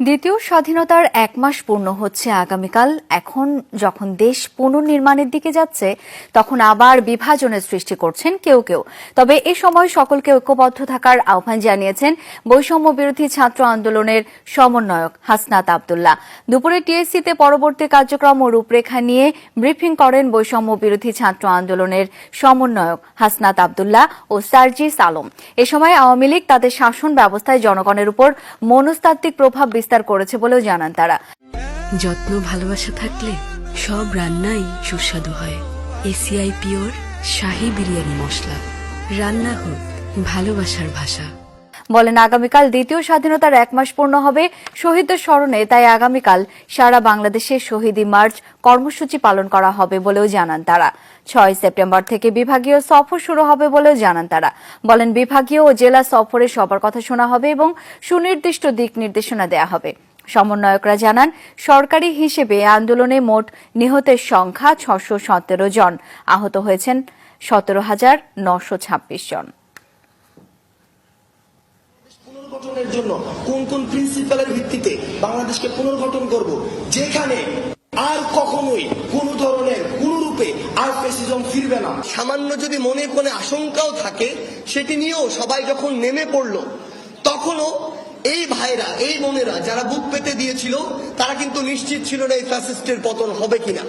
দ্বিতীয় স্বাধীনতার ১ মাস পূর্ণ হচ্ছে আগামীকাল। এখন যখন দেশ পুনর্নির্মাণের দিকে যাচ্ছে, তখন আবার বিভাজনের সৃষ্টি করছেন কেউ কেউ। তবে এ সময় সকলকে ঐক্যবদ্ধ থাকার আহ্বান জানিয়েছেন বৈষম্য বিরোধী ছাত্র আন্দোলনের সমন্বয়ক হাসনাত আব্দুল্লাহ। দুপুরে টিএসসিতে পরবর্তী কার্যক্রম ও রূপরেখা নিয়ে ব্রিফিং করেন বৈষম্য বিরোধী ছাত্র আন্দোলনের সমন্বয়ক হাসনাত আব্দুল্লাহ ও সার্জিস আলম। এ সময় আওয়ামী লীগ তাদের শাসন ব্যবস্থায় জনগণের উপর মনস্তাত্ত্বিক প্রভাব বিস্তার করেছে বলেও জানান তারা। যত্ন ভালোবাসা থাকলে সব রান্নাই সুস্বাদু হয়। এসিআই পিওর শাহী বিরিয়ানি মশলা, রান্না হোক ভালোবাসার ভাষা। বলেন, আগামীকাল দ্বিতীয় স্বাধীনতার ১ মাস পূর্ণ হবে শহীদদের স্মরণে, তাই আগামীকাল সারা বাংলাদেশে শহীদী মার্চ কর্মসূচি পালন করা হবে বলেও জানান তারা। ৬ সেপ্টেম্বর থেকে বিভাগীয় সফর শুরু হবে বলেও জানান তারা। বলেন, বিভাগীয় ও জেলা সফরে সবার কথা শোনা হবে এবং সুনির্দিষ্ট দিক নির্দেশনা দেওয়া হবে। সমন্বয়করা জানান, সরকারি হিসেবে আন্দোলনে মোট নিহতের সংখ্যা ৬১৭ জন, আহত হয়েছেন ১৭,৯২৬ জন। পুনর্গঠনের জন্য কোন কোন প্রিন্সিপালের ভিত্তিতে বাংলাদেশকে পুনর্গঠন করব, যেখানে আর কখনোই কোন ধরনের কোন রূপে আর ফ্যাসিজম ফিরবে না। সামান্য যদি মনে কোনো আশঙ্কাও থাকে, সেটি নিয়েও সবাই যখন নেমে পড়লো, তখনও এই ভাইরা এই বোনেরা যারা বুক পেতে দিয়েছিল, তারা কিন্তু নিশ্চিত ছিল না এই ফ্যাসিস্টের পতন হবে কিনা।